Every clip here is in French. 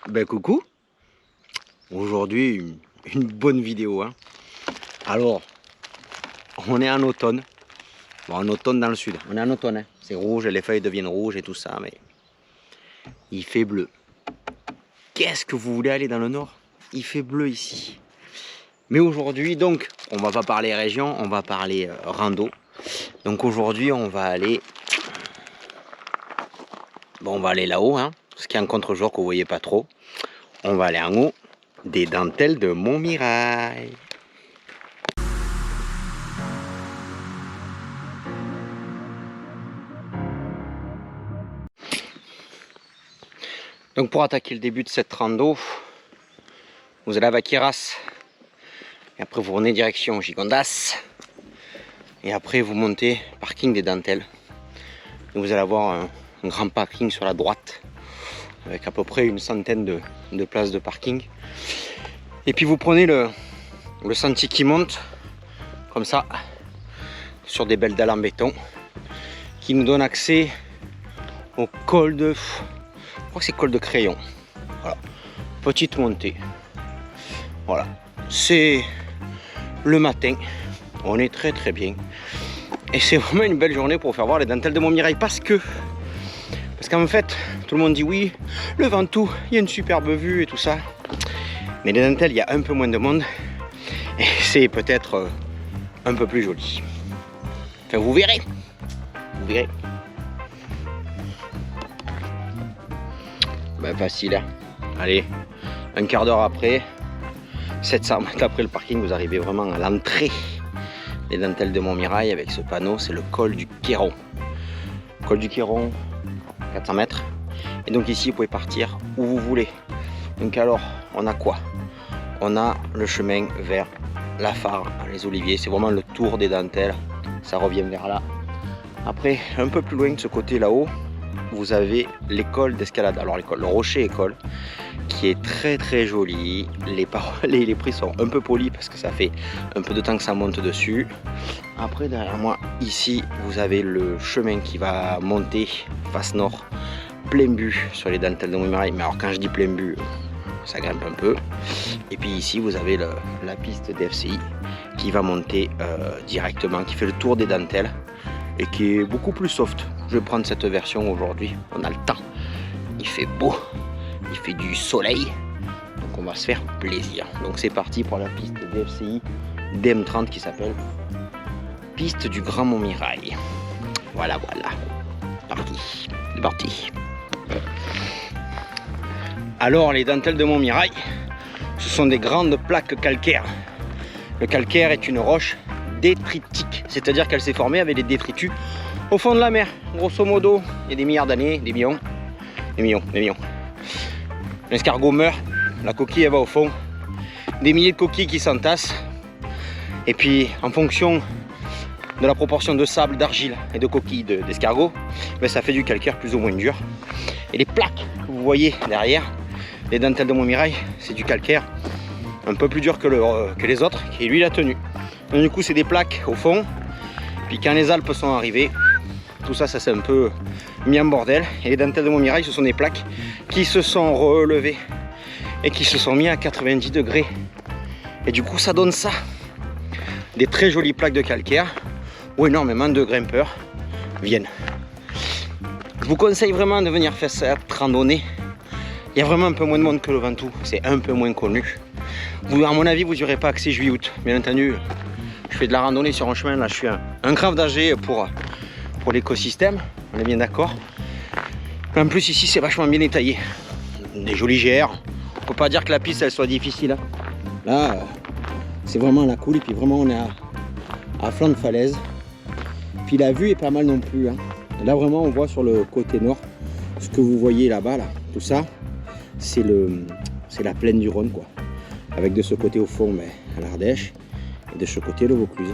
Ben coucou. Aujourd'hui une bonne vidéo hein. Alors on est en automne. Bon, en automne dans le sud. On est en automne hein. C'est rouge, les feuilles deviennent rouges et tout ça, mais il fait bleu. Qu'est-ce que vous voulez aller dans le nord? Il fait bleu ici. Mais aujourd'hui donc on va pas parler région, on va parler rando. Donc aujourd'hui on va aller là-haut hein, ce qui est un contre-jour que vous voyez pas trop. On va aller en haut des dentelles de Montmirail. Donc pour attaquer le début de cette rando, vous allez à Vaqueras, et après vous revenez direction Gigondas, et après vous montez parking des dentelles. Et vous allez avoir un grand parking sur la droite, avec à peu près une centaine de places de parking. Et puis vous prenez le sentier qui monte, comme ça, sur des belles dalles en béton, qui nous donne accès au col de... Je crois que c'est col de Crayon. Voilà, petite montée. Voilà, c'est le matin. On est très bien. Et c'est vraiment une belle journée pour faire voir les dentelles de Montmirail parce qu'en fait, tout le monde dit oui, le Ventoux, il y a une superbe vue et tout ça. Mais les dentelles, il y a un peu moins de monde. Et c'est peut-être un peu plus joli. Enfin, vous verrez. Vous verrez. Ben facile hein. Allez, un quart d'heure après, 700 mètres après le parking, vous arrivez vraiment à l'entrée des dentelles de Montmirail avec ce panneau, c'est le col du Quéron. Col du Quéron, 400 mètres. Et donc ici, vous pouvez partir où vous voulez. Donc alors, on a quoi? On a le chemin vers la Phare, les Oliviers. C'est vraiment le tour des dentelles. Ça revient vers là. Après, un peu plus loin de ce côté là-haut, vous avez l'école d'escalade. Alors l'école, le Rocher École, qui est très joli. Les prix sont un peu polis parce que ça fait un peu de temps que ça monte dessus. Après derrière moi, ici, vous avez le chemin qui va monter face nord, plein but sur les dentelles de Montmirail. Mais alors quand je dis plein but, ça grimpe un peu. Et puis ici, vous avez la piste d'FCI qui va monter directement, qui fait le tour des dentelles et qui est beaucoup plus soft. Je vais prendre cette version aujourd'hui, on a le temps, il fait beau, il fait du soleil, donc on va se faire plaisir. Donc c'est parti pour la piste d'FCI DM30 qui s'appelle Piste du Grand Montmirail. Voilà, parti, c'est parti. Alors les dentelles de Montmirail, ce sont des grandes plaques calcaires. Le calcaire est une roche détritique, c'est-à-dire qu'elle s'est formée avec des détritus au fond de la mer. Grosso modo, il y a des milliards d'années, des millions. L'escargot meurt, la coquille elle va au fond, des milliers de coquilles qui s'entassent, et puis en fonction de la proportion de sable, d'argile et de coquilles d'escargot, ben, ça fait du calcaire plus ou moins dur. Et les plaques que vous voyez derrière, les dentelles de Montmirail, c'est du calcaire un peu plus dur que les autres, qui lui l'a tenu. Donc, du coup c'est des plaques au fond, puis quand les Alpes sont arrivées, tout ça s'est un peu mis en bordel. Et les dentelles de Montmirail, ce sont des plaques qui se sont relevées et qui se sont mis à 90 degrés. Et du coup ça donne ça. Des très jolies plaques de calcaire où énormément de grimpeurs viennent. Je vous conseille vraiment de venir faire cette randonnée. Il y a vraiment un peu moins de monde que le Ventoux, c'est un peu moins connu. Vous, à mon avis, vous n'y aurez pas accès juillet-août. Bien entendu, je fais de la randonnée sur un chemin, là je suis un grave danger pour l'écosystème, on est bien d'accord. En plus ici c'est vachement bien détaillé. Des jolis GR. On peut pas dire que la piste elle soit difficile. Hein. Là c'est vraiment la cool et puis vraiment on est à flanc de falaise. Puis la vue est pas mal non plus. Hein. Là vraiment on voit sur le côté nord ce que vous voyez là-bas, là, tout ça, c'est la plaine du Rhône quoi. Avec de ce côté au fond l'Ardèche et de ce côté le Vaucluse.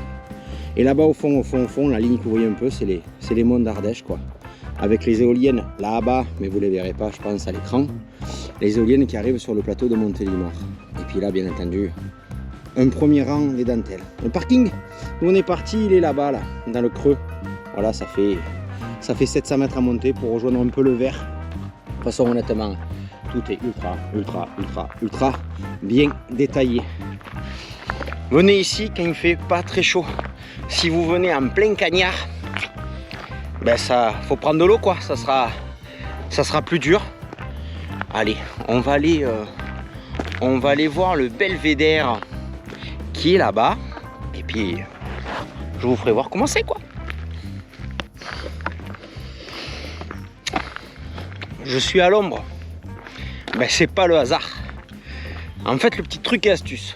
Et là-bas au fond, la ligne que vous voyez un peu, c'est les monts d'Ardèche quoi. Avec les éoliennes là-bas, mais vous ne les verrez pas je pense à l'écran, les éoliennes qui arrivent sur le plateau de Montélimar. Et puis là bien entendu, un premier rang des dentelles. Le parking où on est parti, il est là-bas, là, dans le creux. Voilà, ça fait 700 mètres à monter pour rejoindre un peu le vert. De toute façon honnêtement, tout est ultra bien détaillé. Venez ici quand il fait pas très chaud. Si vous venez en plein cagnard, ben ça, faut prendre de l'eau quoi, ça sera plus dur. Allez, on va aller voir le belvédère qui est là-bas. Et puis, je vous ferai voir comment c'est quoi. Je suis à l'ombre. Ben, c'est pas le hasard. En fait, le petit truc et astuce.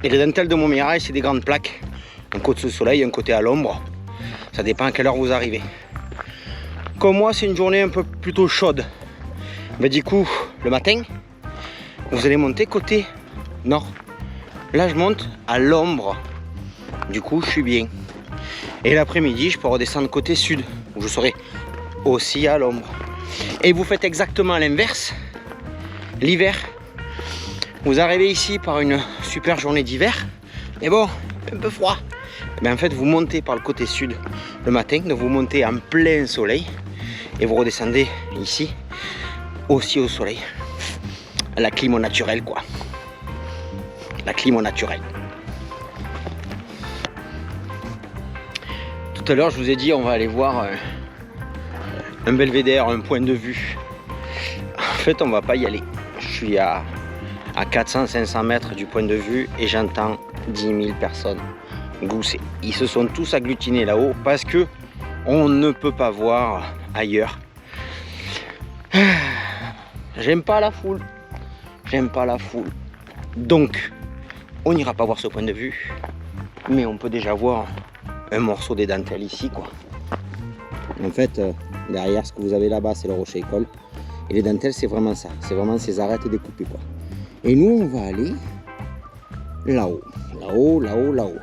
Et les dentelles de Montmirail, c'est des grandes plaques. Un côté au soleil, un côté à l'ombre. Ça dépend à quelle heure vous arrivez. Comme moi, c'est une journée un peu plutôt chaude. Ben, du coup, le matin, vous allez monter côté nord. Là, je monte à l'ombre. Du coup, je suis bien. Et l'après-midi, je peux redescendre côté sud, où je serai aussi à l'ombre. Et vous faites exactement l'inverse. L'hiver, vous arrivez ici par une super journée d'hiver. Mais bon, un peu froid. Mais en fait, vous montez par le côté sud le matin. Donc vous montez en plein soleil. Et vous redescendez ici, aussi au soleil. La clim au naturel, quoi. La clim au naturel. Tout à l'heure, je vous ai dit, on va aller voir un belvédère, un point de vue. En fait, on va pas y aller. Je suis à 400-500 mètres du point de vue et j'entends 10 000 personnes glousser. Ils se sont tous agglutinés là-haut parce que on ne peut pas voir ailleurs. J'aime pas la foule. J'aime pas la foule. Donc, on n'ira pas voir ce point de vue. Mais on peut déjà voir un morceau des dentelles ici, quoi. En fait, derrière ce que vous avez là-bas, c'est le rocher école. Et les dentelles, c'est vraiment ça. C'est vraiment ces arêtes découpées, quoi. Et nous, on va aller là-haut. Là-haut.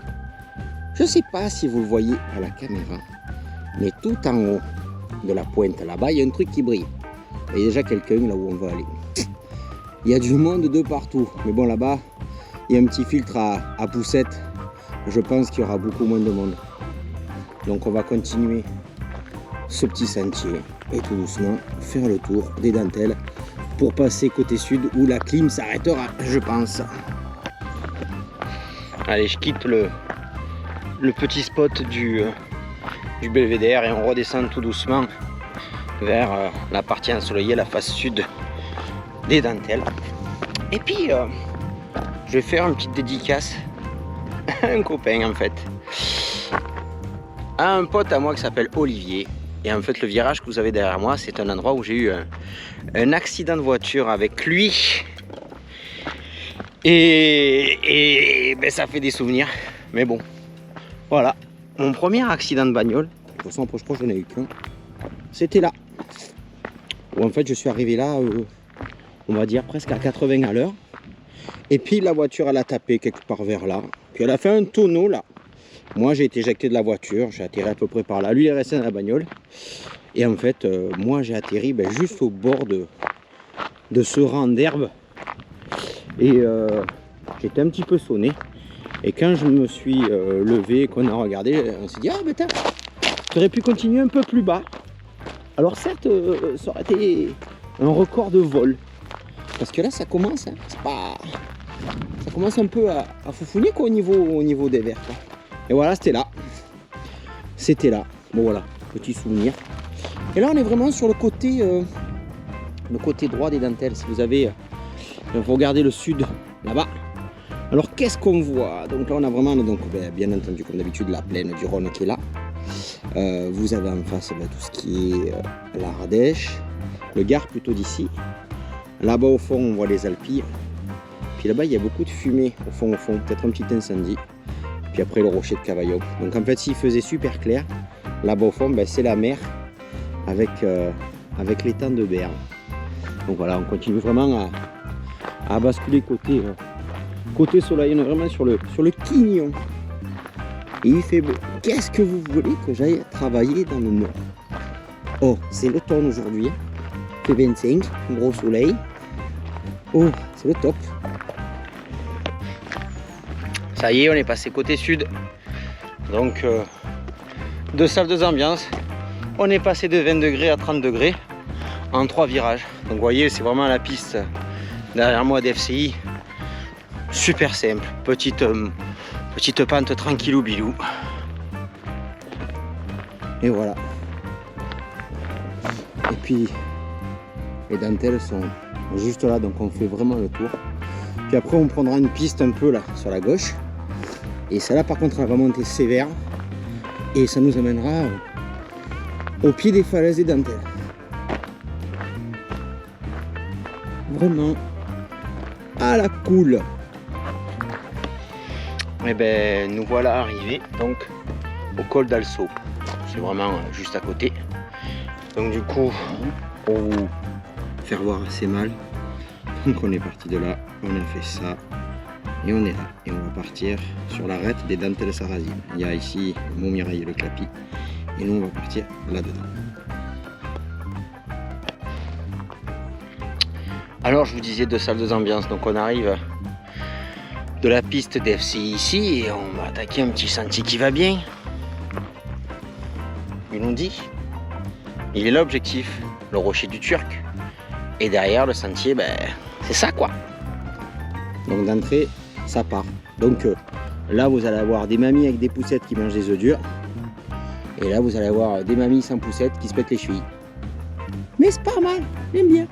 Je sais pas si vous le voyez à la caméra, mais tout en haut de la pointe là-bas, il y a un truc qui brille. Il y a déjà quelqu'un là où on va aller. Il y a du monde de partout. Mais bon, là-bas, il y a un petit filtre à poussette. Je pense qu'il y aura beaucoup moins de monde. Donc on va continuer ce petit sentier et tout doucement faire le tour des dentelles pour passer côté sud où la clim s'arrêtera, je pense. Allez, je quitte le petit spot du belvédère et on redescend tout doucement vers la partie ensoleillée, la face sud des dentelles. Et puis, je vais faire une petite dédicace à un copain en fait. À un pote à moi qui s'appelle Olivier. Et en fait, le virage que vous avez derrière moi, c'est un endroit où j'ai eu un accident de voiture avec lui. Et ben, ça fait des souvenirs. Mais bon, voilà. Mon premier accident de bagnole, de toute façon, proche, j'en ai eu qu'un. C'était là. Où en fait, je suis arrivé là, on va dire presque à 80 à l'heure. Et puis la voiture, elle a tapé quelque part vers là. Puis elle a fait un tonneau là. Moi, j'ai été éjecté de la voiture, j'ai atterri à peu près par là. Lui, il est resté dans la bagnole. Et en fait, moi, j'ai atterri juste au bord de ce rang d'herbe. Et j'étais un petit peu sonné. Et quand je me suis levé, qu'on a regardé, on s'est dit, ah, mais t'as, tu aurais pu continuer un peu plus bas. Alors certes, ça aurait été un record de vol. Parce que là, ça commence, hein, c'est pas... ça commence un peu à foufouner quoi, au niveau des verres. Quoi. Et voilà, c'était là. C'était là. Bon voilà, petit souvenir. Et là, on est vraiment sur le côté droit des dentelles. Si vous avez, vous regardez le sud, là-bas. Alors, qu'est-ce qu'on voit? Donc là, on a vraiment, donc, bien entendu, comme d'habitude, la plaine du Rhône qui est là. Vous avez en face tout ce qui est l'Ardèche, le Gard plutôt d'ici. Là-bas, au fond, on voit les Alpilles. Puis là-bas, il y a beaucoup de fumée, au fond, peut-être un petit incendie. Puis après, le rocher de Cavaillon. Donc en fait, s'il faisait super clair, là-bas au fond, c'est la mer avec l'étang de Berne. Donc voilà, on continue vraiment à basculer côté soleil. On est vraiment sur le Quignon. Et il fait beau. Qu'est-ce que vous voulez que j'aille travailler dans le nord? Oh, c'est l'automne aujourd'hui. Il fait 25, un gros soleil. Oh, c'est le top. Ça y est, on est passé côté sud. Donc, deux salles, deux ambiances. On est passé de 20 degrés à 30 degrés. en 3 virages. Donc vous voyez, c'est vraiment la piste derrière moi d'FCI. Super simple, petite pente tranquillou bilou. Et voilà. Et puis les dentelles sont juste là, donc on fait vraiment le tour. Puis après on prendra une piste un peu là sur la gauche. Et celle-là par contre elle va monter sévère. Et ça nous amènera au pied des falaises des dentelles. Vraiment à la cool. Et ben nous voilà arrivés donc au col d'Alsaut. C'est vraiment juste à côté. Donc du coup, pour vous faire voir assez mal, donc on est parti de là, on a fait ça et on est là. Et on va partir sur l'arête des dentelles sarrasines. Il y a ici le Montmirail et le Clapi. Et nous on va partir là-dedans. Alors je vous disais 2 salles d'ambiance, donc on arrive de la piste d'FCI ici et on va attaquer un petit sentier qui va bien. Ils l'ont dit. Il est là l'objectif, le rocher du Turc. Et derrière le sentier, ben, c'est ça quoi. Donc d'entrée, ça part. Donc là vous allez avoir des mamies avec des poussettes qui mangent des œufs durs. Et là vous allez avoir des mamies sans poussettes qui se pètent les chevilles. Mais c'est pas mal, j'aime bien.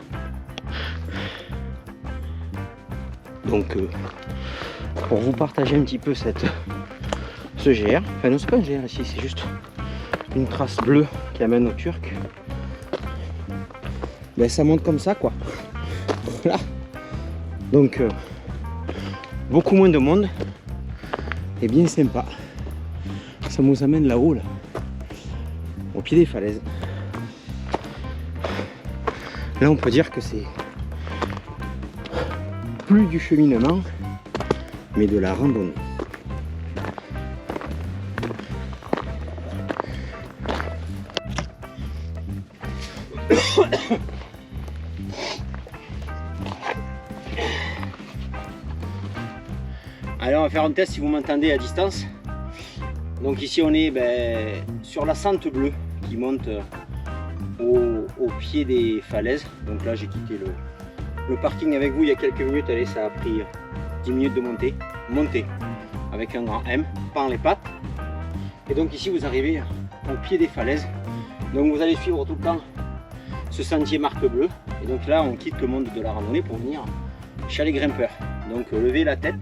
Donc pour vous partager un petit peu ce GR, enfin non c'est pas un GR ici, c'est juste une trace bleue qui amène au Turc. Ben ça monte comme ça quoi. Voilà. Donc beaucoup moins de monde et bien sympa. Ça nous amène là-haut là, au pied des falaises. Là on peut dire que c'est plus du cheminement mais de la randonnée. Alors on va faire un test si vous m'entendez à distance. Donc ici on est sur la sente bleue qui monte au pied des falaises. Donc là j'ai quitté le parking avec vous il y a quelques minutes. Allez, ça a pris 10 minutes de monter avec un grand M, pas en les pattes. Et donc ici vous arrivez au pied des falaises. Donc vous allez suivre tout le temps ce sentier marque bleue. Et donc là on quitte le monde de la randonnée pour venir chalet grimpeur. Donc levez la tête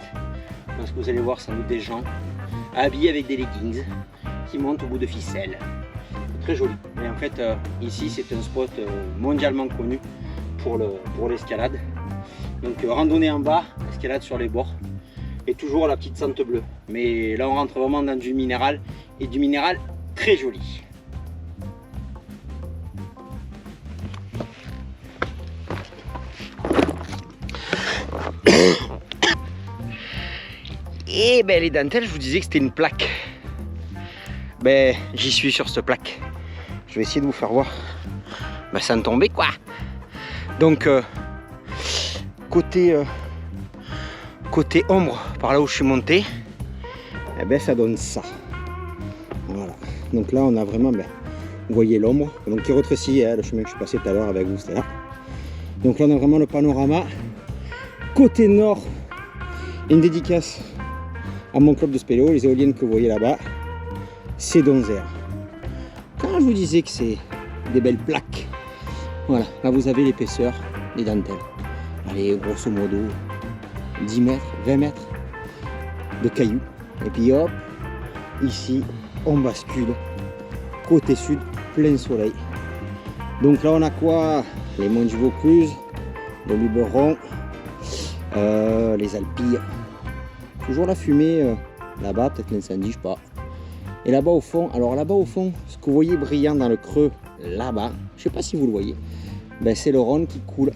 parce que vous allez voir sans doute des gens habillés avec des leggings qui montent au bout de ficelles. Très joli. Et en fait ici c'est un spot mondialement connu pour l'escalade. Donc randonnée en bas, escalade sur les bords et toujours la petite sente bleue. Mais là on rentre vraiment dans du minéral et du minéral très joli. Et ben les dentelles, je vous disais que c'était une plaque. Ben j'y suis sur cette plaque. Je vais essayer de vous faire voir sans tomber quoi. Donc côté ombre, par là où je suis monté, eh ben ça donne ça. Voilà. Donc là on a vraiment, vous voyez l'ombre, donc qui rétrécit, le chemin que je suis passé tout à l'heure avec vous, c'était là. Donc là on a vraiment le panorama. Côté nord, une dédicace à mon club de spéléo, les éoliennes que vous voyez là-bas, c'est Donzère. Quand je vous disais que c'est des belles plaques, voilà, là vous avez l'épaisseur des dentelles. Allez, grosso modo, 10 mètres, 20 mètres de cailloux. Et puis hop, ici, on bascule. Côté sud, plein soleil. Donc là, on a quoi? Les monts du Vaucluse, le Luberon, les Alpilles. Toujours la fumée là-bas, peut-être l'incendie, je sais pas. Et là-bas au fond, alors là-bas au fond, ce que vous voyez brillant dans le creux, là-bas, je sais pas si vous le voyez, c'est le Rhône qui coule.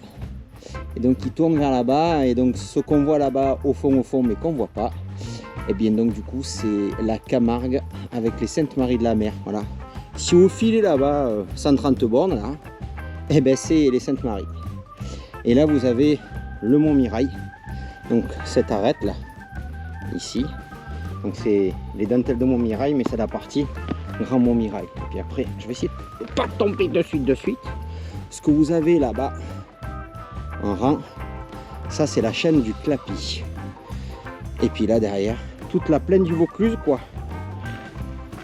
Et donc qui tourne vers là-bas, et donc ce qu'on voit là-bas au fond, mais qu'on voit pas, et bien donc du coup c'est la Camargue avec les Saintes-Maries de la Mer. Voilà. Si vous filez là-bas 130 bornes, là, et ben c'est les Saintes-Maries. Et là vous avez le Montmirail, donc cette arête là, ici. Donc c'est les dentelles de Montmirail, mais c'est la partie Grand Montmirail. Et puis après, je vais essayer de ne pas tomber de suite. Ce que vous avez là-bas, en rang, ça c'est la chaîne du Clapis. Et puis là derrière, toute la plaine du Vaucluse quoi.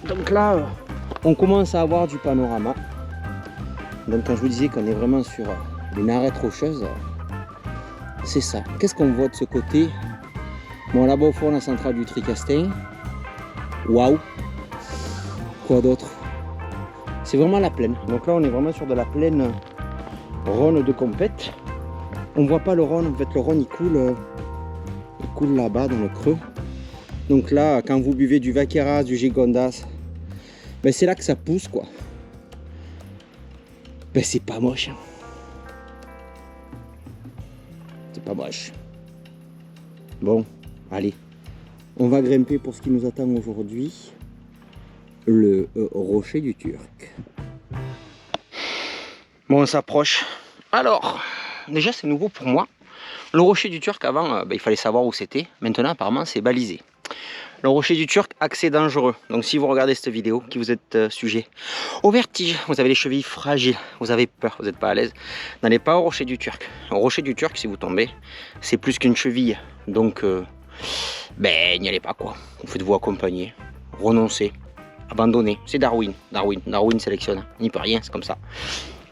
Donc là, on commence à avoir du panorama. Donc quand je vous disais qu'on est vraiment sur une arête rocheuse, c'est ça. Qu'est-ce qu'on voit de ce côté? Bon, là-bas au fond, la centrale du Tricastin. Waouh! Quoi d'autre? C'est vraiment la plaine. Donc là, on est vraiment sur de la plaine Rhône de Compète. On voit pas le Rhône. En fait, le Rhône, il coule là-bas dans le creux. Donc là, quand vous buvez du Vaqueras, du Gigondas, ben c'est là que ça pousse, quoi. Ben c'est pas moche. C'est pas moche. Bon, allez. On va grimper pour ce qui nous attend aujourd'hui. Le rocher du Turc. Bon, on s'approche. Alors, déjà c'est nouveau pour moi. Le rocher du Turc, avant, il fallait savoir où c'était. Maintenant, apparemment, c'est balisé. Le rocher du Turc, accès dangereux. Donc si vous regardez cette vidéo, qui vous êtes sujet au vertige, vous avez les chevilles fragiles, vous avez peur, vous n'êtes pas à l'aise, n'allez pas au rocher du Turc. Au rocher du Turc, si vous tombez, c'est plus qu'une cheville. Donc, n'y allez pas quoi. Vous faites-vous accompagner, renoncez. Abandonné, c'est Darwin. Darwin sélectionne, il n'y peut rien, c'est comme ça.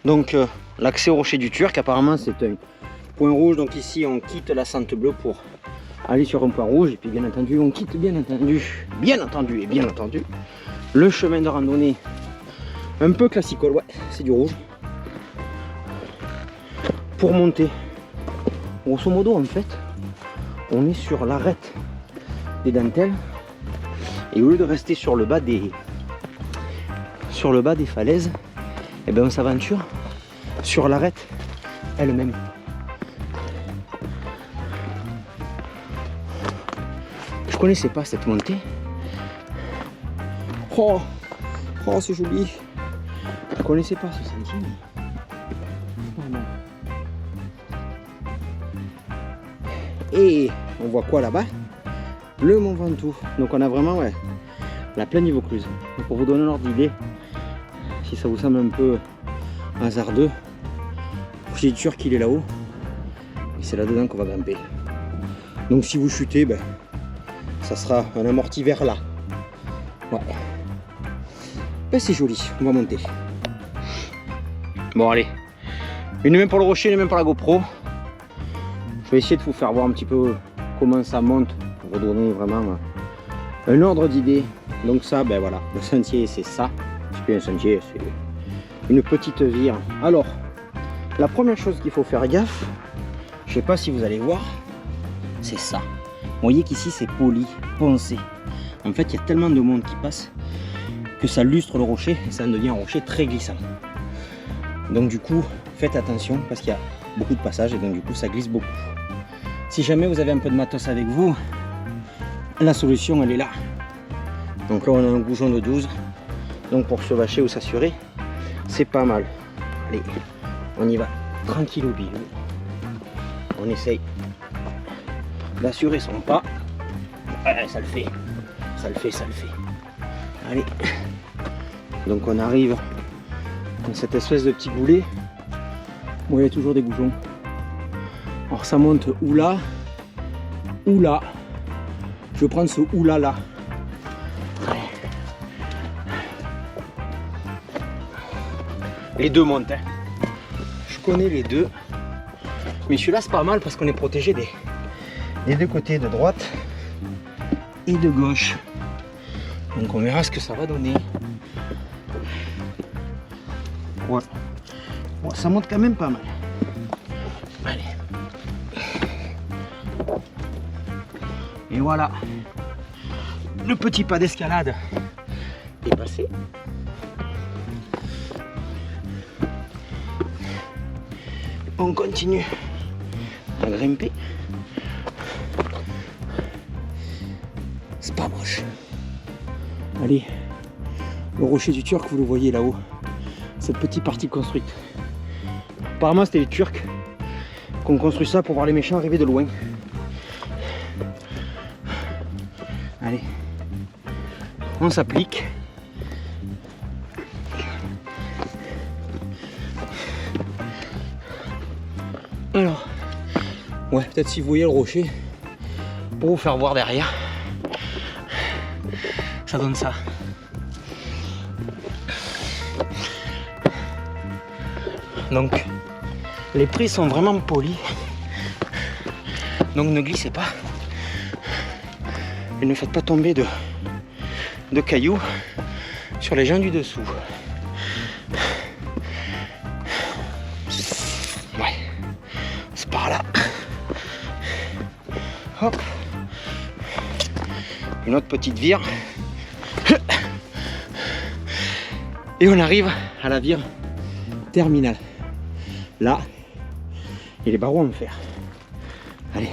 Donc l'accès au rocher du Turc, apparemment c'est un point rouge. Donc ici on quitte la Sente Bleue pour aller sur un point rouge. Et puis bien entendu on quitte bien entendu le chemin de randonnée un peu classicole, ouais, c'est du rouge. Pour monter, grosso modo en fait, on est sur l'arête des dentelles. Et au lieu de rester sur le bas des falaises, eh bien on s'aventure sur l'arête elle-même. Je connaissais pas cette montée. Oh c'est joli. Je connaissais pas ce sentier. Et on voit quoi là-bas? Le Mont Ventoux. Donc on a vraiment la plaine du Vaucluse. Donc pour vous donner un ordre d'idée, si ça vous semble un peu hasardeux, le rocher du Turc il est là-haut. Et c'est là-dedans qu'on va grimper. Donc si vous chutez, ça sera un amorti vers là. Ouais. C'est joli, on va monter. Bon allez. Une main pour le rocher, une main pour la GoPro. Je vais essayer de vous faire voir un petit peu comment ça monte. Pour vous donner vraiment un ordre d'idée. Donc ça, voilà, le sentier c'est ça. C'est plus un sentier, c'est une petite vire. Alors, la première chose qu'il faut faire gaffe, je sais pas si vous allez voir, c'est ça. Vous voyez qu'ici c'est poli, poncé. En fait, il y a tellement de monde qui passe que ça lustre le rocher et ça devient un rocher très glissant. Donc du coup, faites attention parce qu'il y a beaucoup de passages et donc du coup ça glisse beaucoup. Si jamais vous avez un peu de matos avec vous, la solution elle est là. Donc là on a un goujon de 12. Donc pour se vacher ou s'assurer, c'est pas mal. Allez, on y va tranquille au bilou. On essaye d'assurer son pas. Ouais, ça le fait. Ça le fait. Allez. Donc on arrive dans cette espèce de petit goulet. Bon, il y a toujours des goujons. Alors ça monte ou là, ou là. Je vais prendre ce ou là là. Les deux montent. Hein. Je connais les deux. Mais celui-là c'est pas mal parce qu'on est protégé des deux côtés, de droite et de gauche. Donc on verra ce que ça va donner. Ouais. Bon, ça monte quand même pas mal. Allez. Et voilà. Le petit pas d'escalade est passé. On continue à grimper. C'est pas moche. Allez, le rocher du Turc, vous le voyez là-haut. Cette petite partie construite. Apparemment c'était les Turcs qui ont construit ça pour voir les méchants arriver de loin. Allez, on s'applique. Alors, ouais, peut-être si vous voyez le rocher, pour vous faire voir derrière, ça donne ça. Donc, les prix sont vraiment polis. Donc ne glissez pas. Et ne faites pas tomber de cailloux sur les gens du dessous. Ouais, c'est par là. Hop. Une autre petite vire. Et on arrive à la vire terminale. Là, il y a les barreaux en fer. Allez,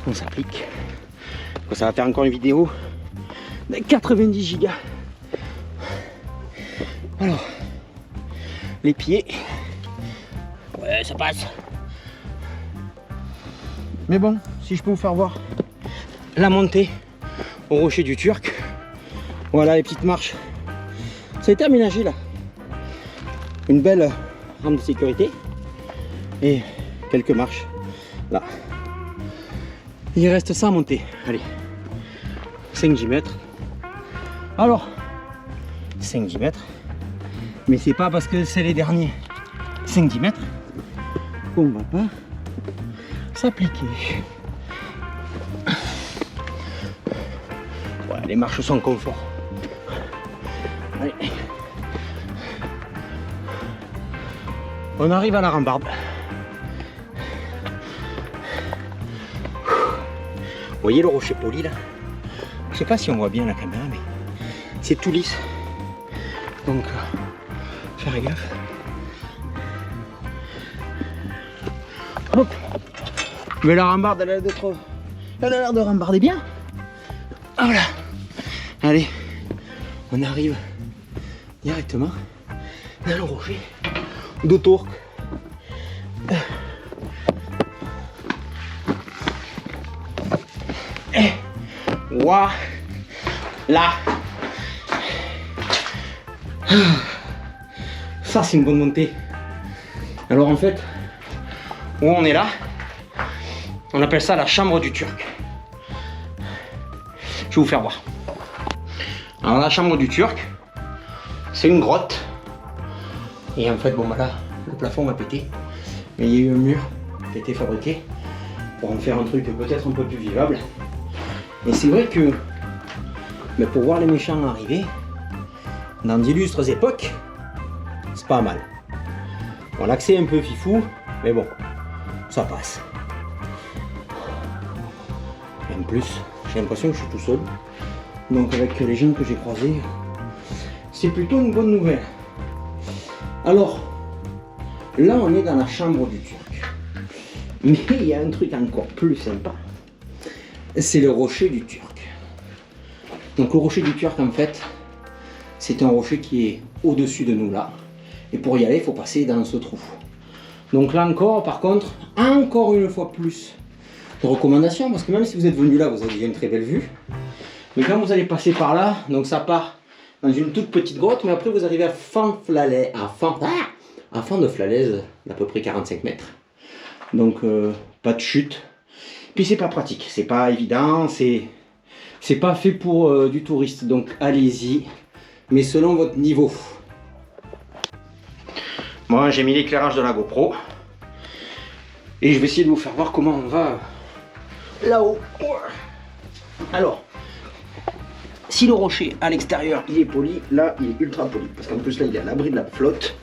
on s'applique. Ça va faire encore une vidéo de 90 gigas. Alors, les pieds. Ouais, ça passe. Mais bon, si je peux vous faire voir la montée au rocher du Turc. Voilà les petites marches. Ça a été aménagé là. Une belle rampe de sécurité. Et quelques marches là. Il reste ça à monter. Allez, 5-10 mètres. Alors, 5-10 mètres. Mais c'est pas parce que c'est les derniers 5-10 mètres qu'on va pas s'appliquer. Ouais, les marches sont confort. Allez. On arrive à la rambarde. Vous voyez le rocher poli là? Je sais pas si on voit bien la caméra, mais c'est tout lisse. Donc, faire gaffe. Hop. Mais la rambarde, elle a l'air de rambarder bien. Voilà. Allez, on arrive directement dans le rocher de Turc. Voilà. Ça c'est une bonne montée. Alors en fait, où on est là, on appelle ça la chambre du Turc. Je vais vous faire voir. Alors la chambre du Turc, c'est une grotte. Et en fait, bon bah là, le plafond va péter. Mais il y a eu un mur qui a été fabriqué pour en faire un truc peut-être un peu plus vivable. Et c'est vrai que mais pour voir les méchants arriver, dans d'illustres époques, c'est pas mal. Bon, l'accès est un peu fifou, mais bon, ça passe. Et en plus, j'ai l'impression que je suis tout seul. Donc avec les jeunes que j'ai croisés, c'est plutôt une bonne nouvelle. Alors, là on est dans la chambre du Turc. Mais il y a un truc encore plus sympa. C'est le rocher du Turc. Donc le rocher du Turc en fait, c'est un rocher qui est au-dessus de nous là. Et pour y aller, il faut passer dans ce trou. Donc là encore, par contre, encore une fois plus de recommandations, parce que même si vous êtes venu là, vous avez une très belle vue. Mais quand vous allez passer par là, donc ça part dans une toute petite grotte, mais après vous arrivez à fond de falaise d'à peu près 45 mètres. Donc pas de chute. Puis c'est pas pratique, c'est pas évident, c'est pas fait pour du touriste. Donc allez-y, mais selon votre niveau. Moi j'ai mis l'éclairage de la GoPro et je vais essayer de vous faire voir comment on va là-haut. Alors, si le rocher à l'extérieur il est poli, là il est ultra poli parce qu'en plus là il est à l'abri de la flotte.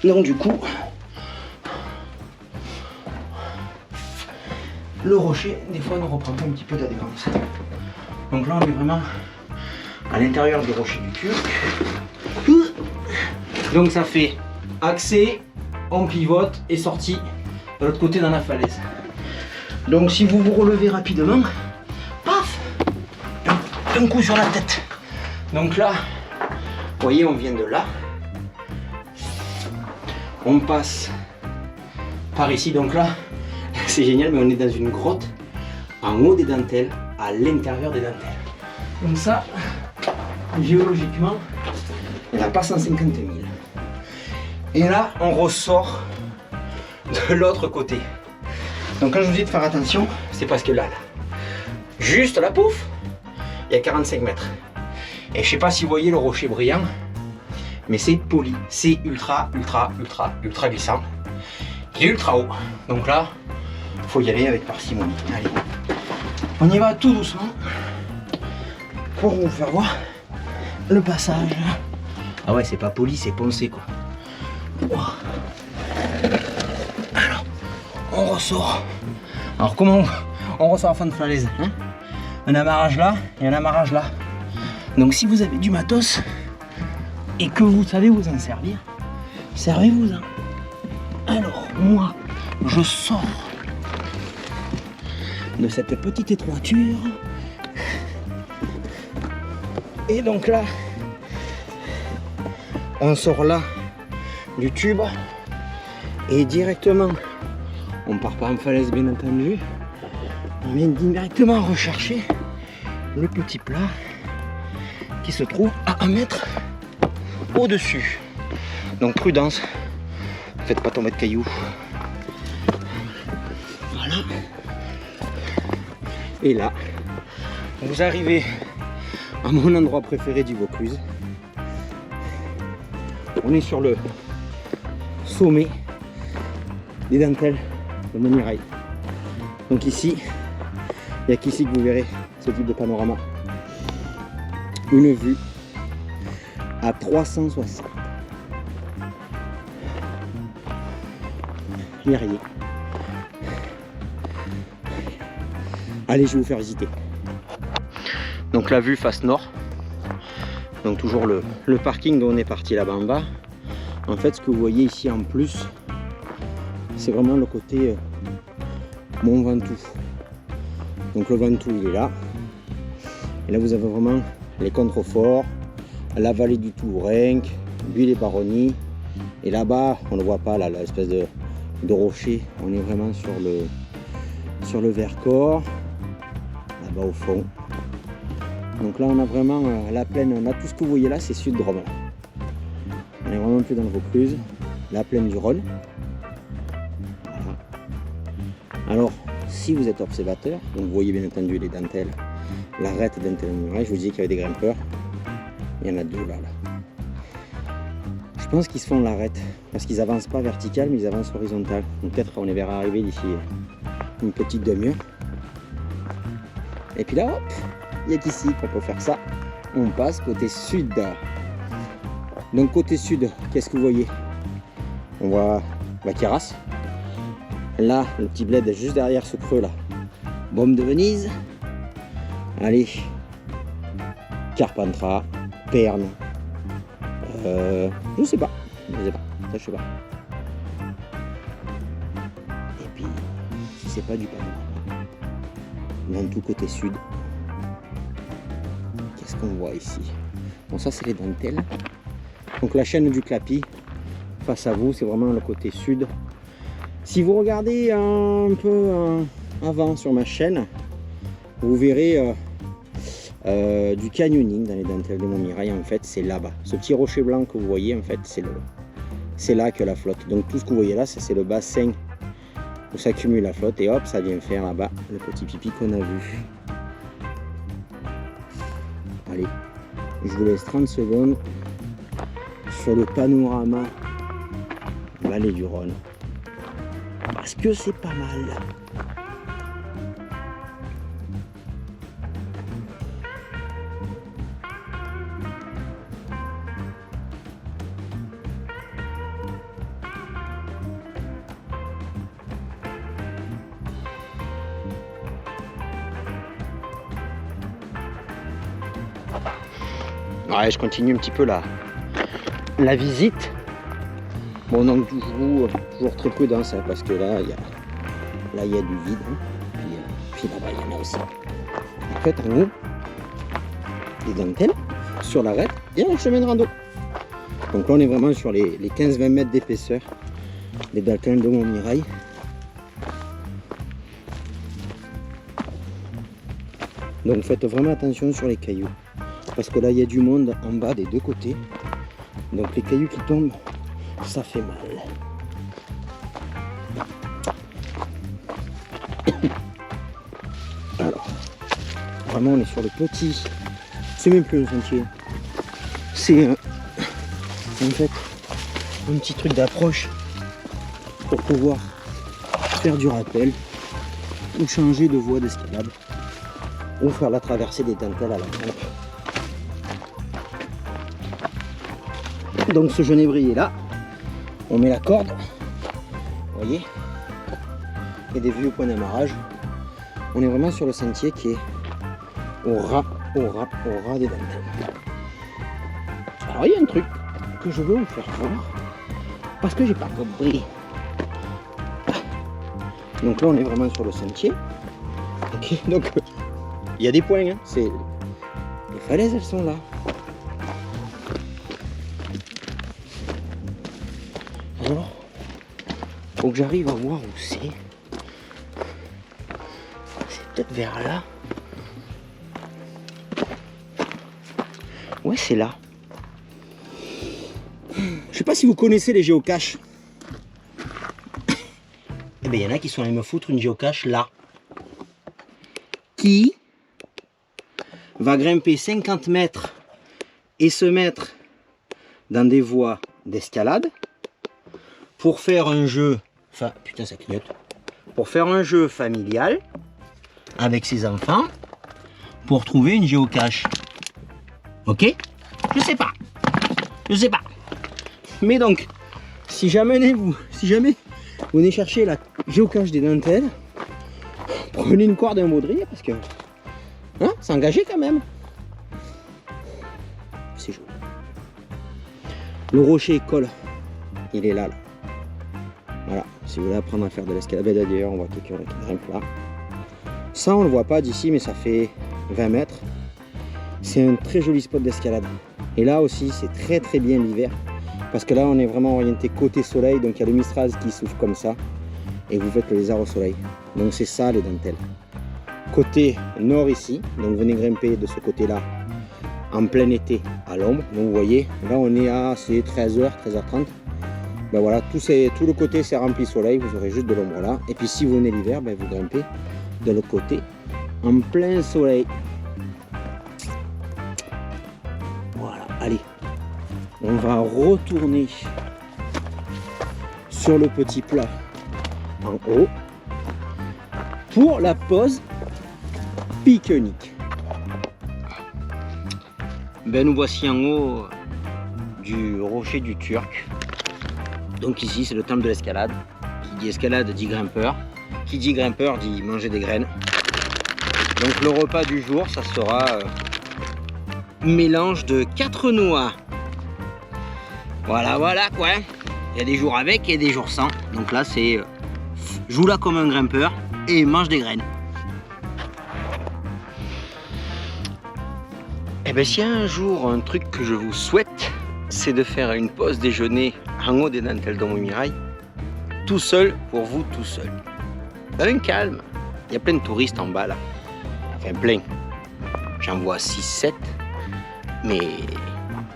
Donc du coup, le rocher des fois nous reprend un petit peu d'adhérence. Donc là on est vraiment à l'intérieur du rocher du Turc. Donc ça fait accès, on pivote et sortie de l'autre côté dans la falaise. Donc si vous vous relevez rapidement, paf, un coup sur la tête. Donc là, vous voyez, on vient de là. On passe par ici, donc là, c'est génial, mais on est dans une grotte, en haut des dentelles, à l'intérieur des dentelles. Donc ça, géologiquement, elle n'a pas 150 000. Et là, on ressort de l'autre côté. Donc quand je vous dis de faire attention, c'est parce que là, juste la pouf, il y a 45 mètres. Et je sais pas si vous voyez le rocher brillant, mais c'est poli, c'est ultra glissant. Il est ultra haut. Donc là, il faut y aller avec parcimonie. Allez, on y va tout doucement pour vous faire voir le passage. Ah ouais, c'est pas poli, c'est poncé quoi. Alors, on ressort. Alors comment on ressort en fin de falaise, hein? Un amarrage là et un amarrage là. Donc si vous avez du matos et que vous savez vous en servir, servez-vous-en. Alors moi, je sors de cette petite étroiture. Et donc là, on sort là du tube et directement, on part pas en falaise bien entendu, on vient directement rechercher le petit plat qui se trouve à 1 mètre au-dessus. Donc prudence, faites pas tomber de cailloux. Voilà. Et là, vous arrivez à mon endroit préféré du Vaucluse. On est sur le sommet des dentelles de Montmirail. Donc ici, il n'y a qu'ici que vous verrez ce type de panorama. Une vue à 360. Il n'y a rien. Allez, je vais vous faire visiter. Donc la vue face nord. Donc toujours le parking dont on est parti là-bas en bas. En fait, ce que vous voyez ici en plus, c'est vraiment le côté Mont Ventoux. Donc le Ventoux, il est là. Et là, vous avez vraiment les contreforts, la vallée du Tourenc, Buis-les-Baronnies. Et là-bas, on ne voit pas là, l'espèce de rocher. On est vraiment sur le Vercors, là-bas au fond. Donc là, on a vraiment la plaine. Là, tout ce que vous voyez là, c'est Sud-Drôme. On est vraiment plus dans le Vaucluse, la plaine du Rhône. Voilà. Alors, si vous êtes observateur, donc vous voyez bien entendu les dentelles, l'arête dentelle Montmirail, je vous disais qu'il y avait des grimpeurs. Il y en a 2 là. Je pense qu'ils se font l'arête parce qu'ils avancent pas vertical, mais ils avancent horizontal. Donc peut-être on les verra arriver d'ici une petite demi-heure. Et puis là, hop, il n'y a qu'ici qu'on peut faire ça. On passe côté sud. Donc côté sud, qu'est-ce que vous voyez? On voit la Queyras. Là, le petit bled juste derrière ce creux là. Baume de Venise. Allez, Carpentras, Pernes. Je sais pas. Ça je sais pas. Et puis, si c'est pas du panorama, dans tout côté sud, qu'est-ce qu'on voit ici? Bon, ça c'est les dentelles. Donc la chaîne du Clapi, face à vous, c'est vraiment le côté sud. Si vous regardez un peu avant sur ma chaîne, vous verrez du canyoning dans les dentelles de Montmirail. En fait, c'est là-bas. Ce petit rocher blanc que vous voyez, en fait, c'est là que la flotte. Donc tout ce que vous voyez là, ça c'est le bassin où s'accumule la flotte et hop, ça vient faire là-bas le petit pipi qu'on a vu. Allez, je vous laisse 30 secondes sur le panorama vallée du Rhône. Parce que c'est pas mal. Ouais, je continue un petit peu la visite. Bon, donc toujours très prudent hein, parce que là il y a du vide. Hein. Puis là-bas il y en a aussi. En fait, en haut, des dentelles, sur l'arête et un chemin de rando. Donc là on est vraiment sur les 15-20 mètres d'épaisseur des dentelles de Montmirail. Donc faites vraiment attention sur les cailloux. Parce que là il y a du monde en bas des deux côtés. Donc les cailloux qui tombent, ça fait mal. Alors, vraiment on est sur le petit, c'est même plus un sentier, c'est en fait un petit truc d'approche pour pouvoir faire du rappel ou changer de voie d'escalade ou faire la traversée des dentelles à la pompe. Donc ce genévrier là, on met la corde, vous voyez, et des vieux points d'amarrage. On est vraiment sur le sentier qui est au ras des dentelles. Alors il y a un truc que je veux vous faire voir parce que j'ai pas compris. Donc là on est vraiment sur le sentier. Ok, donc il y a des points, hein. C'est les falaises, elles sont là. Alors, faut que j'arrive à voir où c'est. C'est peut-être vers là. Ouais, c'est là. Je sais pas si vous connaissez les géocaches. Eh bien, il y en a qui sont allés me foutre une géocache là. Qui va grimper 50 mètres et se mettre dans des voies d'escalade pour faire un jeu, enfin putain ça clignote, pour faire un jeu familial avec ses enfants pour trouver une géocache. Ok? Je sais pas. Mais donc, si jamais vous venez chercher la géocache des dentelles, prenez une corde et un baudrier parce que hein, c'est engagé quand même. C'est joli. Le rocher colle. Il est là. Voilà, si vous voulez apprendre à faire de l'escalade, d'ailleurs on voit quelqu'un qui grimpe là. Ça on le voit pas d'ici mais ça fait 20 mètres. C'est un très joli spot d'escalade. Et là aussi c'est très bien l'hiver. Parce que là on est vraiment orienté côté soleil, donc il y a le Mistral qui souffle comme ça. Et vous faites le lézard au soleil. Donc c'est ça les dentelles. Côté nord ici, donc venez grimper de ce côté là en plein été à l'ombre. Donc vous voyez, là on est à 13h, 13h30. Ben voilà, tout le côté c'est rempli soleil, vous aurez juste de l'ombre là. Et puis si vous venez l'hiver, ben vous grimpez de l'autre côté en plein soleil. Voilà, allez, on va retourner sur le petit plat en haut pour la pause pique-nique. Ben nous voici en haut du rocher du Turc. Donc ici c'est le temple de l'escalade. Qui dit escalade dit grimpeur. Qui dit grimpeur dit manger des graines. Donc le repas du jour ça sera mélange de 4 noix. Voilà quoi. Il y a des jours avec et des jours sans. Donc là c'est joue là comme un grimpeur et mange des graines. Et bien s'il y a un jour un truc que je vous souhaite, c'est de faire une pause déjeuner en haut des dentelles d'Omoimirail, tout seul, pour vous tout seul. Dans un calme, il y a plein de touristes en bas là. Enfin plein, j'en vois 6-7, mais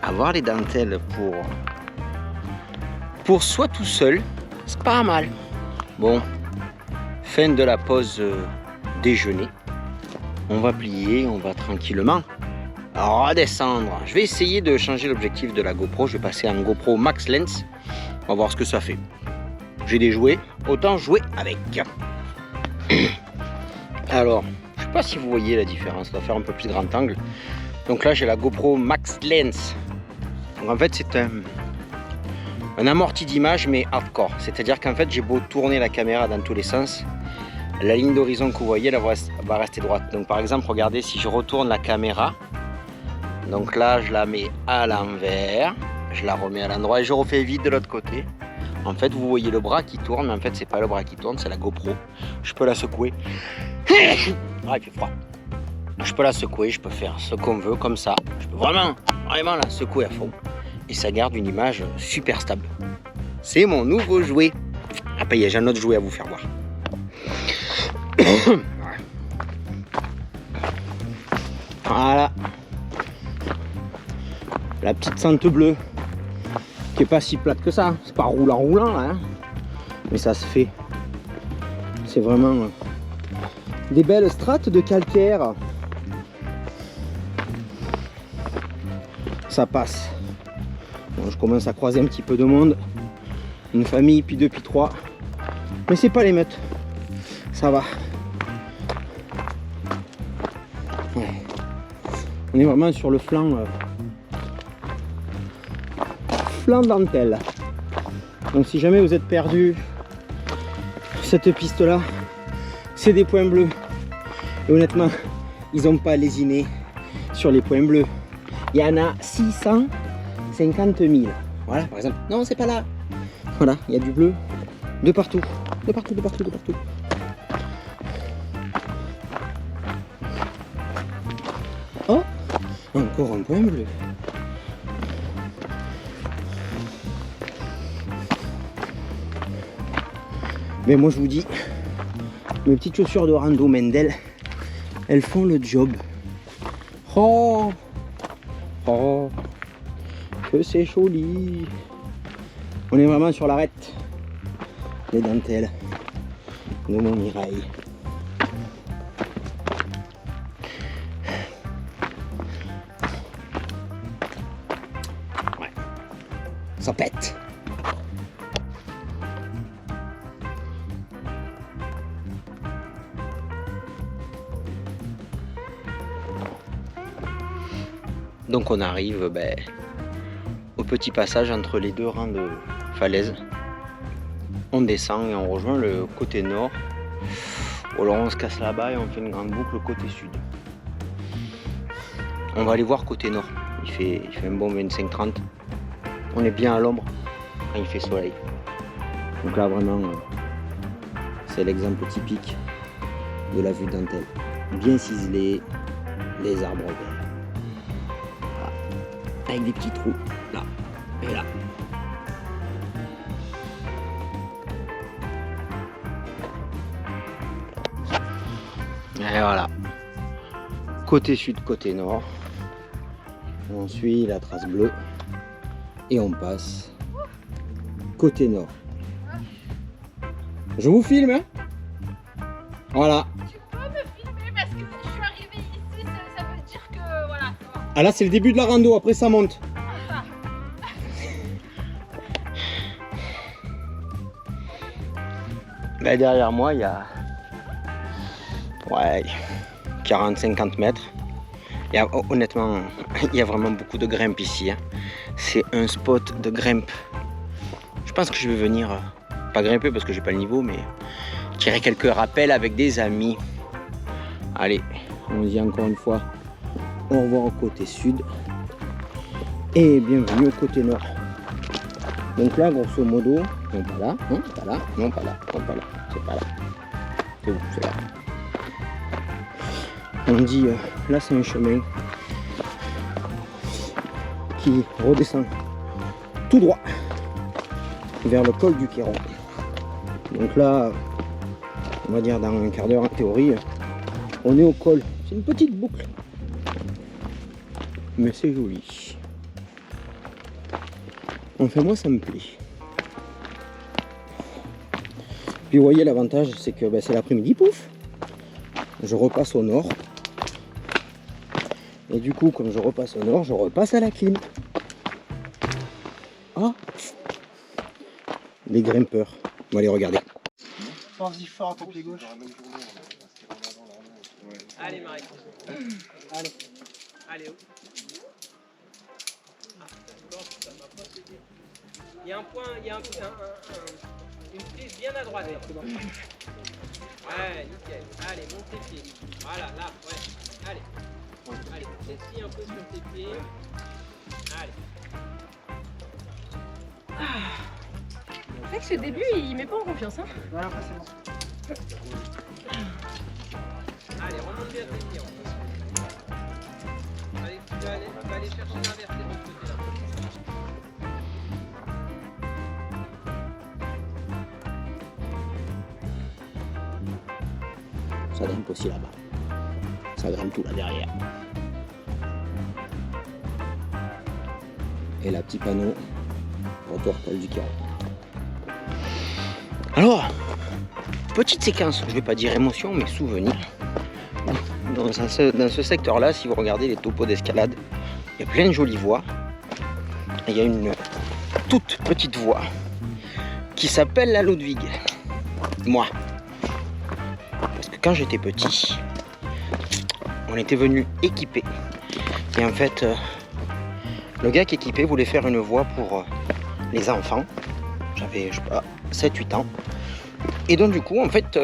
avoir les dentelles pour soi tout seul, c'est pas mal. Bon, fin de la pause déjeuner, on va plier, on va tranquillement redescendre. Je vais essayer de changer l'objectif de la GoPro. Je vais passer en GoPro Max Lens. On va voir ce que ça fait. J'ai des jouets, autant jouer avec. Alors, je sais pas si vous voyez la différence. On va faire un peu plus grand angle. Donc là, j'ai la GoPro Max Lens. Donc en fait, c'est un amorti d'image, mais hardcore. C'est-à-dire qu'en fait, j'ai beau tourner la caméra dans tous les sens, la ligne d'horizon que vous voyez, elle va rester droite. Donc par exemple, regardez, si je retourne la caméra, donc là, je la mets à l'envers, je la remets à l'endroit et je refais vide de l'autre côté. En fait, vous voyez le bras qui tourne, mais en fait, c'est pas le bras qui tourne, c'est la GoPro. Je peux la secouer. Ah, il fait froid. Je peux la secouer, je peux faire ce qu'on veut, comme ça. Je peux vraiment la secouer à fond. Et ça garde une image super stable. C'est mon nouveau jouet. Après, j'ai un autre jouet à vous faire voir. Voilà. La petite sente bleue. Qui est pas si plate que ça. C'est pas roulant là. Hein. Mais ça se fait. C'est vraiment des belles strates de calcaire. Ça passe. Bon, je commence à croiser un petit peu de monde. Une famille, puis deux, puis trois. Mais c'est pas l'émeute. Ça va. Ouais. On est vraiment sur le flanc flanc dentelle. Donc si jamais vous êtes perdu, cette piste là, c'est des points bleus. Et honnêtement, ils n'ont pas lésiné sur les points bleus. Il y en a 650 000. Voilà, par exemple. Non, c'est pas là. Voilà, il y a du bleu de partout. De partout, de partout, de partout. Oh, encore un point bleu. Mais moi je vous dis, mes petites chaussures de rando Mendel, elles font le job. Oh, oh, que c'est joli. On est vraiment sur l'arête des dentelles de Montmirail. Ouais, ça pète. Donc on arrive au petit passage entre les deux rangs de falaises. On descend et on rejoint le côté nord. Alors on se casse là-bas et on fait une grande boucle côté sud. On va aller voir côté nord. Il fait un bon 25-30. On est bien à l'ombre quand il fait soleil. Donc là vraiment c'est l'exemple typique de la vue dentelle. Bien ciselé, les arbres verts. Avec des petits trous là et là. Et voilà. Côté sud, côté nord. On suit la trace bleue et on passe côté nord. Je vous filme, hein? Voilà. Tu peux me filmer parce que je suis arrivée ici, ça veut dire que voilà. Ah là c'est le début de la rando, après ça monte. Là, derrière moi il y a 40-50 mètres. Et honnêtement, il y a vraiment beaucoup de grimpe ici. Hein. C'est un spot de grimpe. Je pense que je vais venir, pas grimper parce que j'ai pas le niveau, mais tirer quelques rappels avec des amis. Allez, on dit encore une fois au revoir au côté sud et bienvenue au côté nord. Donc là, grosso modo, non pas là, non pas là, non pas là, non pas là, c'est pas là. C'est où? C'est là. On dit, là c'est un chemin qui redescend tout droit vers le col du Queyron. Donc là, on va dire dans un quart d'heure en théorie, on est au col. C'est une petite boucle, mais c'est joli. Enfin moi ça me plaît. Puis vous voyez l'avantage c'est que c'est l'après-midi, pouf, je repasse au nord. Et du coup comme je repasse au nord, je repasse à la clim. Ah, les grimpeurs. On va les regarder. Pense-y fort à ton pied gauche. Allez Marie. Allez. Allez, oh. Ah, d'accord, ça m'a pas aidé. Il y a un point, il y a une prise bien à droite. Ouais, nickel. Allez, monte tes pieds. Voilà, là, ouais. Allez. Allez, t'essuies un peu sur tes pieds. Allez. C'est vrai que ce début, il met pas en confiance. Hein. Voilà, après c'est bon. Allez, remonte bien tes pieds. Allez, tu vas aller chercher l'inversé de l'autre côté là. Ça grimpe aussi là-bas. Ça grimpe tout là derrière. Et là, petit panneau, retour col du Queyron. Alors, petite séquence, je vais pas dire émotion, mais souvenir. Dans ce secteur-là, si vous regardez les topos d'escalade, il y a plein de jolies voies. Et il y a une toute petite voie qui s'appelle la Ludwig. Moi. Parce que quand j'étais petit, on était venu équiper. Et en fait, le gars qui équipait voulait faire une voie pour les enfants. J'avais, je sais pas, 7-8 ans. Et donc du coup, en fait,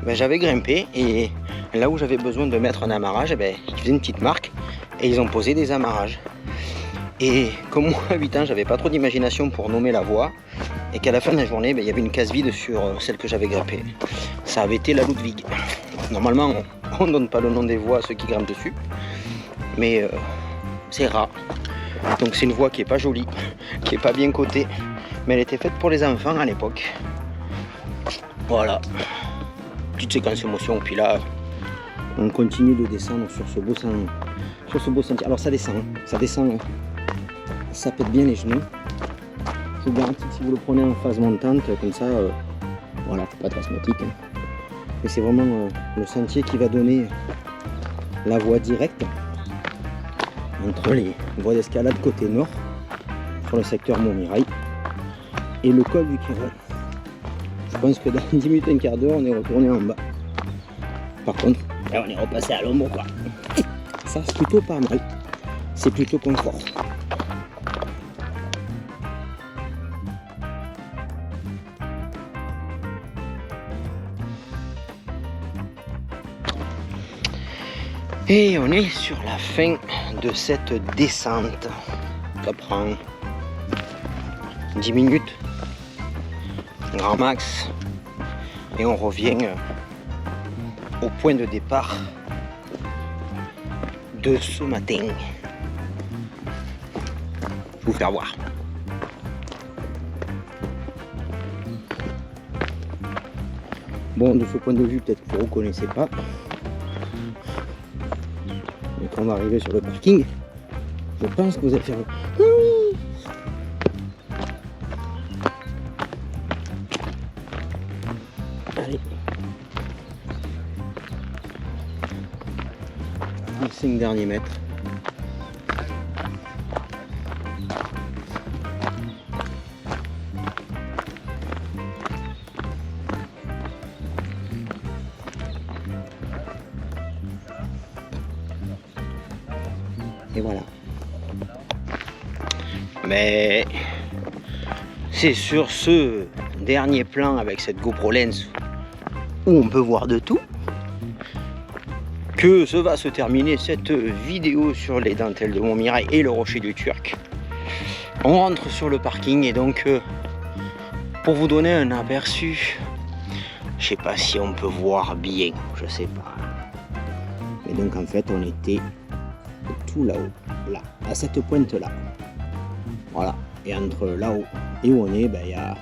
j'avais grimpé et là où j'avais besoin de mettre un amarrage, ils faisaient une petite marque et ils ont posé des amarrages. Et comme moi, à 8 ans, j'avais pas trop d'imagination pour nommer la voie et qu'à la fin de la journée, il y avait une case vide sur celle que j'avais grimpée. Ça avait été la Ludwig. Normalement, on ne donne pas le nom des voies à ceux qui grimpent dessus, mais c'est rare. Donc c'est une voie qui est pas jolie, qui est pas bien cotée, mais elle était faite pour les enfants à l'époque. Voilà, petite séquence émotion, puis là on continue de descendre sur ce beau sentier. Alors ça descend, ça pète bien les genoux. Je vous garantis que si vous le prenez en phase montante, comme ça, voilà, faut pas être asthmatique. Hein. Mais c'est vraiment le sentier qui va donner la voie directe entre les voies d'escalade côté nord, sur le secteur Montmirail, et le col du Quiron. Je pense que dans 10 minutes, un quart d'heure, on est retourné en bas. Par contre, là, on est repassé à l'ombre, quoi. Ça, c'est plutôt pas mal. C'est plutôt confort. Et on est sur la fin de cette descente. Ça prend 10 minutes. Grand max, et on revient au point de départ de ce matin. Je vais vous faire voir. Bon, de ce point de vue, peut-être que vous ne reconnaissez pas. Mais quand on va arriver sur le parking, je pense que vous allez faire le... Allez. Les 5 derniers mètres. Et voilà. Mais c'est sur ce dernier plan avec cette GoPro Lens où on peut voir de tout que se va se terminer cette vidéo sur les dentelles de Montmirail et le rocher du Turc. On rentre sur le parking et donc pour vous donner un aperçu, je sais pas si on peut voir bien, je sais pas. Mais donc en fait on était tout là-haut, là, à cette pointe là. Voilà, et entre là-haut et où on est, il y a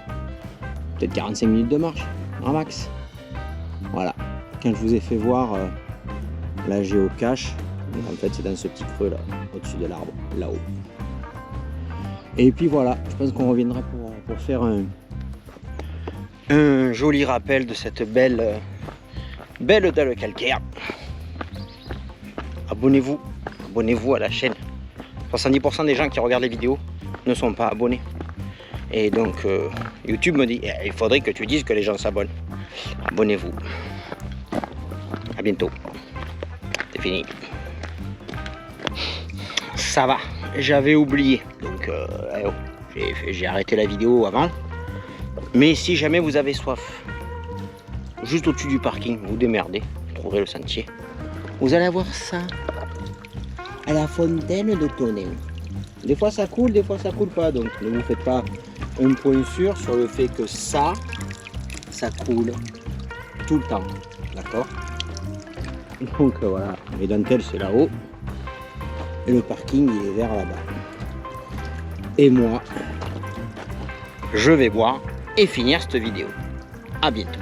peut-être 45 minutes de marche, un max. Voilà, quand je vous ai fait voir la géocache, donc en fait c'est dans ce petit creux là, au-dessus de l'arbre, là-haut. Et puis voilà, je pense qu'on reviendra pour faire un joli rappel de cette belle dalle calcaire. Abonnez-vous à la chaîne. 70% des gens qui regardent les vidéos ne sont pas abonnés. Et donc YouTube me dit, il faudrait que tu dises que les gens s'abonnent. Abonnez-vous. À bientôt. C'est fini. Ça va, j'avais oublié. Donc j'ai arrêté la vidéo avant. Mais si jamais vous avez soif, juste au-dessus du parking, vous démerdez, vous trouverez le sentier. Vous allez avoir ça à la fontaine de Tonnerre. Des fois ça coule, des fois ça coule pas. Donc ne vous faites pas un point sûr sur le fait que ça coule tout le temps. D'accord? Donc voilà, les dentelles c'est là-haut. Et le parking il est vers là-bas. Et moi, je vais boire et finir cette vidéo. À bientôt.